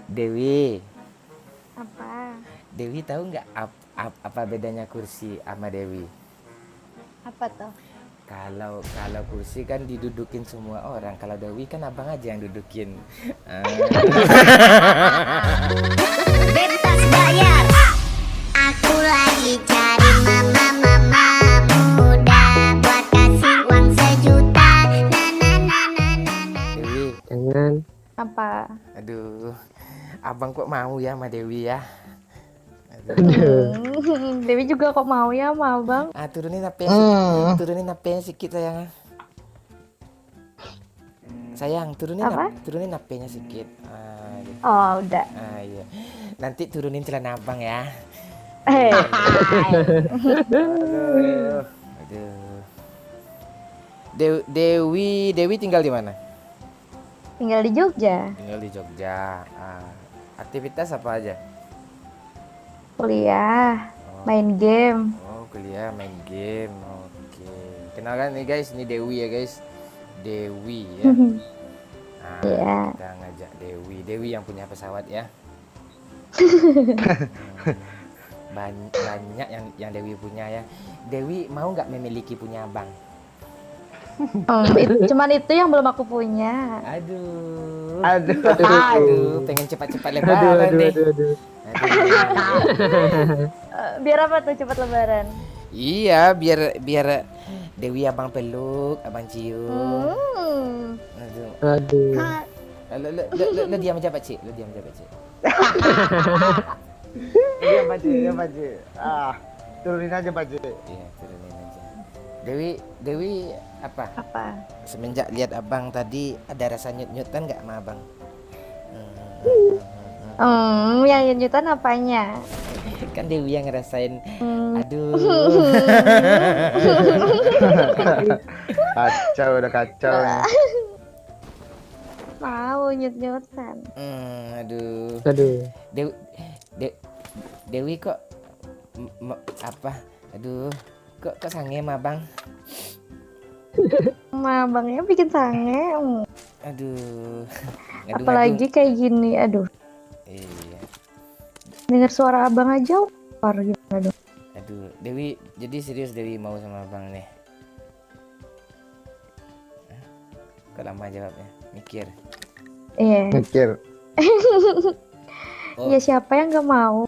Dewi, Apa? Dewi tahu nggak apa bedanya kursi sama Dewi? Apa tuh? Kalau kursi kan didudukin semua orang, kalau Dewi kan abang aja yang dudukin. Bebas bayar. Aku lagi cari mama muda buat kasih uang 1 juta. Dewi, Jangan. Apa? aduh, abang kok mau ya sama Dewi ya? Dewi juga kok mau ya sama abang? Turunin HP-nya sedikit sayang. Sayang, turunin HP-nya sedikit. Gitu. Oh udah. Iya. Nanti turunin celana abang ya. Aduh. Dewi tinggal di mana? Tinggal di Jogja. Tinggal di Jogja. Aktivitas apa aja? Kuliah, main game. Oh, kuliah, main game. Oke. Kenalkan nih guys, ini Dewi ya guys. Dewi ya. Iya. Kita ngajak Dewi yang punya pesawat ya. Banyak yang Dewi punya ya. Dewi mau nggak memiliki punya abang? Cuman itu yang belum aku punya. Aduh, pengen cepat-cepat lebaran nih. Biar apa tuh cepat lebaran? Iya, biar Dewi abang peluk, abang cium. Aduh. Lo diam aja Pak Cik, Diam Pakcik. Turunin aja Pakcik. Iya, turunin aja. Dewi apa? Apa? Semenjak lihat abang tadi ada rasa nyut-nyutan nggak sama abang? Yang nyutan apanya? Kan Dewi yang ngerasain. Aduh. Udah kacau. Mau nyut-nyutan. Aduh. Dewi kok apa? Aduh, kok sange sama abang? Abangnya bikin sange. Aduh. Apalagi kayak gini, aduh. Iya. Dengar suara abang aja war gimana dong? Aduh, Dewi, jadi serius Dewi mau sama abang nih? Kok lama jawabnya? Mikir. Iya. Mikir. Ya siapa yang gak mau?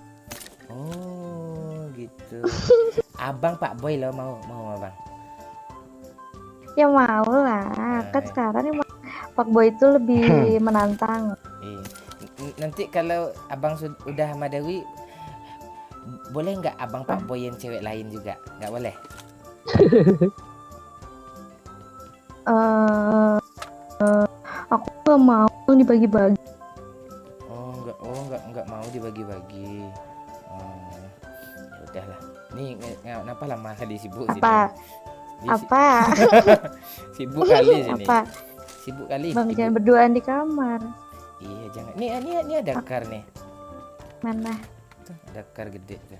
Oh, gitu. Abang Pak Boy lo mau abang? Ya mau lah. Kan sekarang emang Pak Boy itu lebih menantang. Iya. Nanti kalau abang udah sama Dewi, boleh nggak abang Pak Boy yang cewek lain juga? Nggak boleh? Aku gak mau dibagi-bagi. Nggak mau dibagi-bagi. Ya udahlah. Nih kenapa lama kali sibuk sini? Apa? Sibuk kali sini. Apa? Sibuk kali. Bang jangan berduaan di kamar. Iya jangan. Ini ada kar nih. Mana? Tuh, ada kar gede tuh.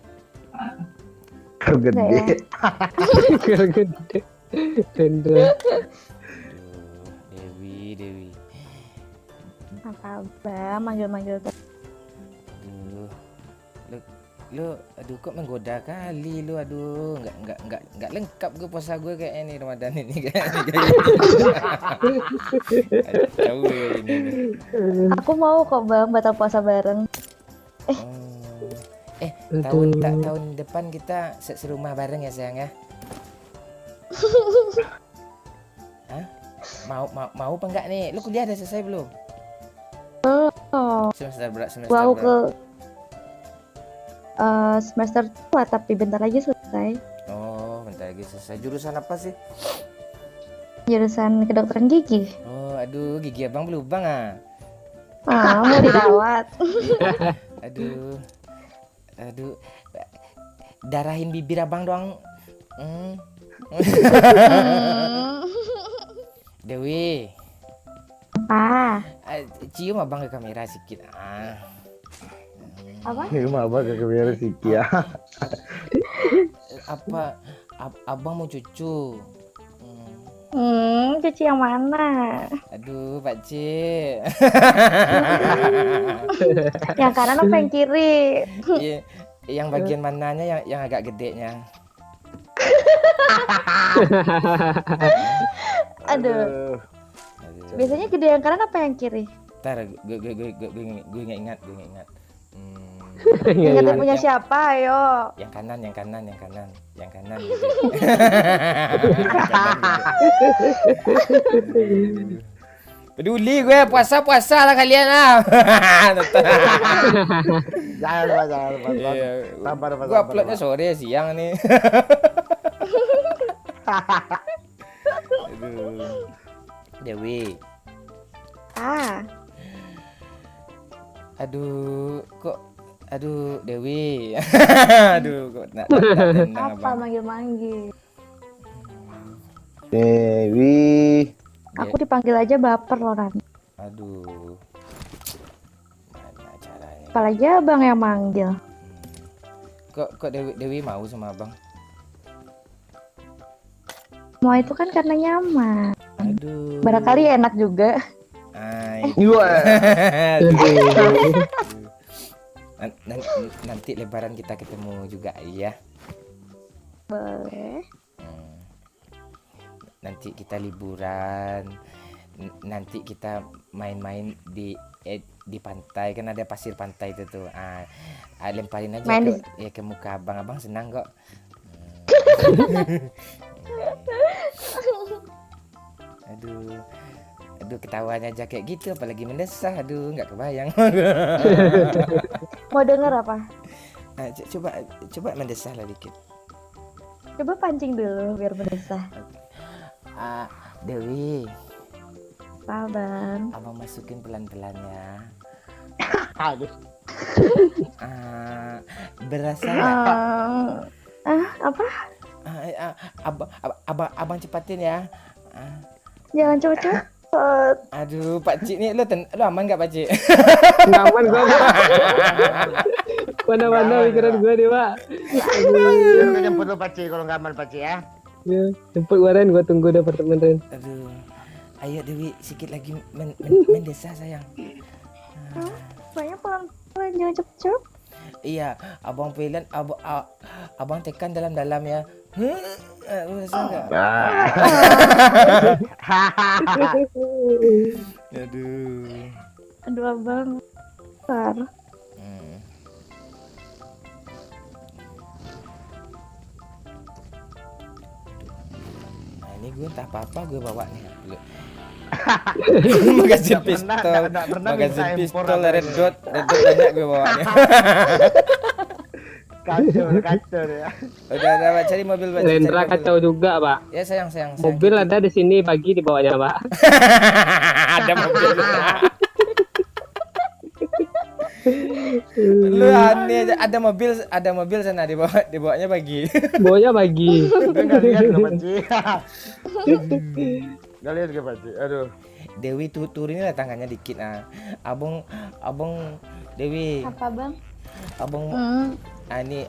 Kar gede. Kar gede. Tendra. Dewi. Apa abang manggil-manggil terus? Aduh kok menggoda kali lu, aduh nggak lengkap gue puasa gue kayak ini Ramadan ini kayak ini. Aku mau kok bang batal puasa bareng. Tahun depan kita serumah bareng ya sayang ya. Hah? Mau apa enggak nih? Lu kuliah udah selesai belum? Semester Wow berapa? ke semester 2 tapi bentar lagi selesai. Oh, bentar lagi selesai. Jurusan apa sih? Jurusan kedokteran gigi. Oh, aduh, gigi abang berlubang ah. Mau dirawat. Aduh. Darahin bibir abang doang. Dewi. Apa? Cium abang ke kamera sedikit. Apa? Ini mah abang ke kamera sedikit ya. Abang mau cucu. Cuci yang mana? Aduh, Pak C. Yang kanan apa yang kiri? Iya, yang bagian mananya yang agak gedenya? Aduh. Biasanya gede yang kanan apa yang kiri? Ntar gue nggak ingat. Ingatnya punya siapa? Ayo. Yang kanan. Peduli gue puasa lah kalian lah. Jangan lupa. Iya. Sabar. Gue uploadnya sore siang nih. Aduh. Dewi. Aduh, Dewi. Aduh, kok nak tenang, Apa Abang. manggil-manggil? Dewi. Aku dipanggil aja baper loh, Ran. Aduh. Mana caranya? Apalagi abang yang manggil. Kok Dewi mau sama Abang? Mau itu kan karena nyaman. Aduh. Barangkali enak juga. Ay. Nanti lebaran kita ketemu juga ya. Boleh. Nanti kita liburan. Nanti kita main-main di pantai, kan ada pasir pantai itu tuh. Lemparin aja ke muka abang senang kok. Aduh ketawanya aja kayak gitu, apalagi mendesah. Aduh nggak kebayang. Mau denger apa? Coba mendesah lah dikit. Coba pancing dulu biar mendesah. Dewi. Apa, Bang? Abang masukin pelan-pelan ya. Aduh. Berasa nggak? Apa? Abang cepatin ya. Jangan cepet-cepet. Aduh, Pak Cik nih, lu aman nggak Pak Cik? Nggak aman gua. Mana-mana pikiran gua deh, Pak. Kita jemput lu Pak Ci, kalau nggak aman Pak Ci ya. Ya, jemput gua Ren, gua tunggu di apartemen Ren. Aduh. Ayo Dewi, sikit lagi mendesah sayang. Banyak pelan-pelan, jangan cepet-cepet. Iya, abang pelan, abang tekan dalam-dalam ya. Mendesah nggak? Aduh, abang. Parah. Nah, ini gue entah apa-apa gue bawa nih. Magazin pistol, magazin pistol, red dot banyak gue bawanya. Kacau ya. Udah Pak, cari mobil Pak. Rendra kacau juga, Pak. Ya sayang. Mobil ada di sini pagi dibawanya, Pak. Ada mobil. Lu aneh aja, ada mobil sana dibawanya pagi. Bawanya pagi. Nggak lihat ke Pak Ci. Nggak lihat ke Pak Ci. Aduh. Dewi turunin lah tangannya dikit. Abang Dewi. Apa, Bang? Abang ini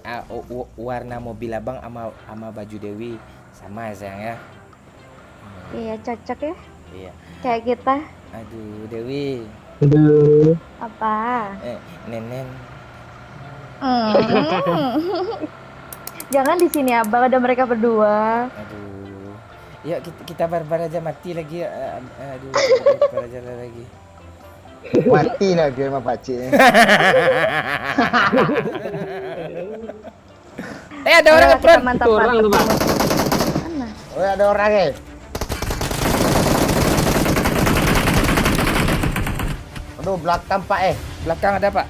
warna mobil abang sama baju Dewi sama ya sayang ya. Iya, cocok ya. Iya. Kayak kita. Aduh Dewi. Aduh. Apa? Nenen. Jangan di sini, Abang, ada mereka berdua. Aduh. Yuk kita barbar aja, mati lagi. Aduh, barbar aja lagi. Mati lagi sama Pak Ci. Ada orang ngeprank. Mantap, Orang tuh, Pak. Mana? Oh, ada orang ya. Aduh, belakang Pak Belakang ada Pak.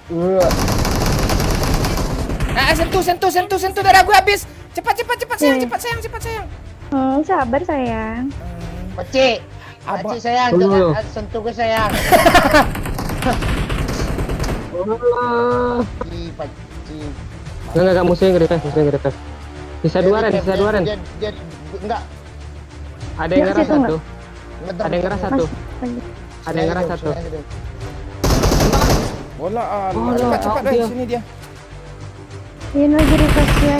Sentuh darah gue habis. Cepat sayang. Sabar, sayang. Pak Ci. Pak Ci sayang, jangan sentuh gue sayang. Pak Ci. Enggak musuhnya nge-revive. Sisa dua Ren. Dia enggak. Ada yang ngeras situ satu. Ngedrop. Ada yang ngeras satu. Ada yang ngeras satu. Bola cepat dia. sini dia. Ini lagi request ya.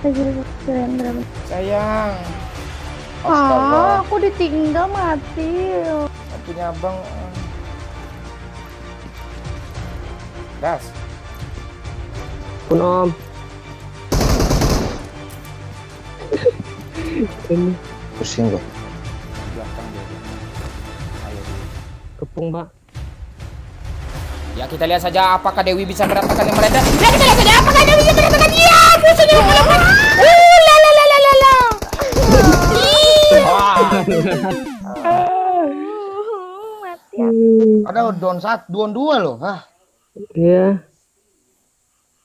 Lagi request ya, berapa? Sayang. Astaga. aku ditinggal mati. Punya abang. Das. Pun om. Ini Pusing gua. Belakang dia. Ayo. kepung pak. Ya kita lihat saja apakah Dewi bisa meratakan yang meredah. Ya kita lihat saja apakah Dewi bisa meratakan. Ya, musuhnya melakukan. La la la la la la. Mati ya. Ada down 1, down 2 loh. Iya.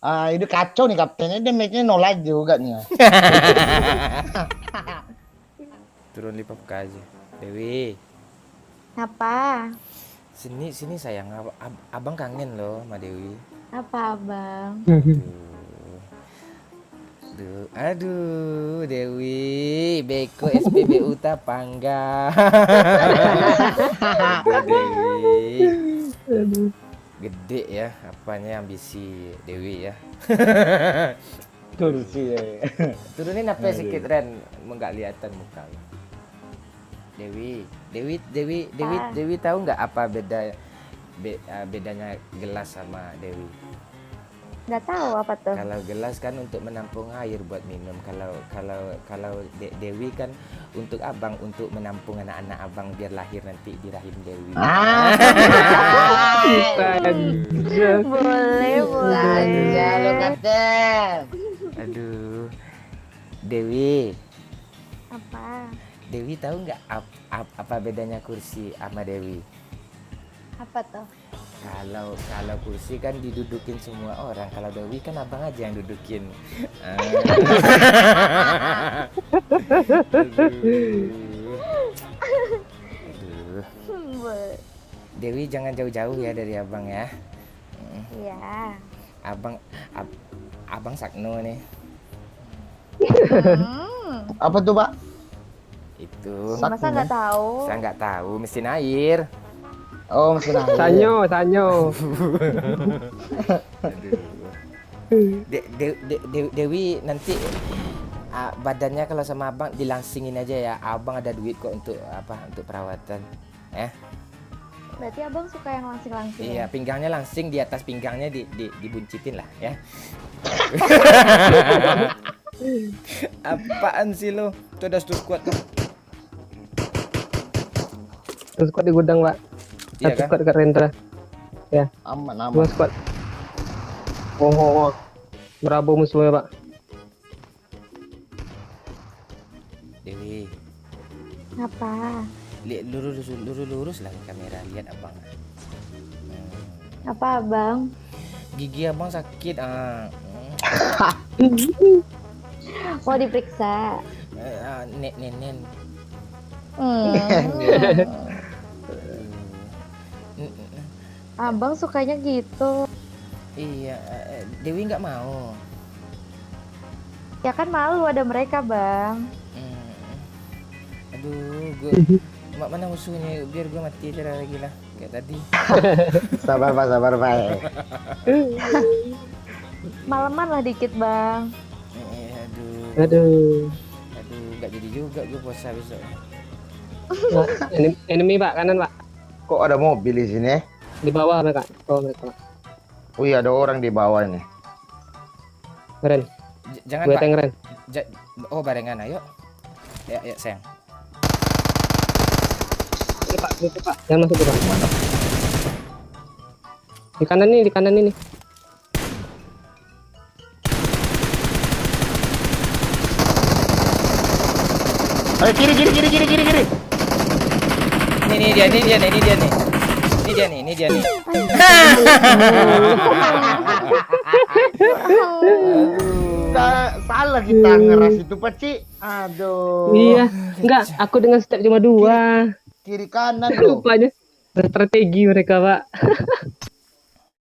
Ini kacau nih kaptennya, dia make-nya no like juga nih. Turun lipap aja. Dewi, Apa? sini sayang, abang kangen loh sama Dewi. Apa abang? Aduh, Dewi, beko SPBU Tapangga. Dewi. Gede ya, apanya ambisi Dewi ya. Turunin apa sedikit Ren, nggak kelihatan muka. Dewi tahu nggak apa bedanya gelas sama Dewi? Nggak tahu apa tuh. Kalau gelas kan untuk menampung air buat minum. Kalau Dewi kan untuk abang, untuk menampung anak-anak abang biar lahir nanti di rahim Dewi. Boleh. Halo kapten. Aduh, Dewi Apa? tahu nggak apa bedanya kursi sama Dewi? Apa tuh? Kalau kursi kan didudukin semua orang, kalau Dewi kan abang aja yang dudukin. Aduh. Boleh. Dewi jangan jauh-jauh ya dari abang ya. Iya. Abang Sakno nih. Apa tuh, Pak? Itu. Masa nggak tahu? Saya nggak tahu, mesin air. Oh, mesin air. Sanyo. Dewi nanti badannya kalau sama abang dilangsingin aja ya. Abang ada duit kok untuk perawatan. Berarti abang suka yang langsing-langsing. Iya, pinggangnya langsing, di atas pinggangnya dibuncitin lah ya. Apaan sih lo? Tuh ada kuat tuh. Terus squad di gudang pak. Iya Satu kan? squad dekat Rendra. Ya. Aman. 2 squad. Oh. Bravo musuhnya pak. Dewi, Apa? lurus lah ke kamera, lihat abang. Apa abang? Gigi abang sakit. Mau diperiksa? Nenen. Abang sukanya gitu. Iya, Dewi nggak mau. Ya kan malu ada mereka bang. Aduh, mana musuhnya, biar gue mati aja lagi lah kayak tadi. Sabar, Pak. Maleman lah dikit bang. Aduh. Nggak jadi juga gue puasa besok. Nah, enemy pak, kanan pak. Kok ada mobil di sini? Di bawah mereka. Oh mereka. Oh iya, ada orang di bawah ini. Ren. Jangan Gue Pak. tank Ren. Oh barengan, ayo. Ya sayang. Ini pak, itu pak. Jangan masuk pak. Di kanan ini. Ayo kiri. Ini dia nih. Salah kita ngeras itu, Paci. Aduh. Iya. Enggak, aku dengan step cuma 2. Kiri kanan loh. Rupanya strategi mereka pak.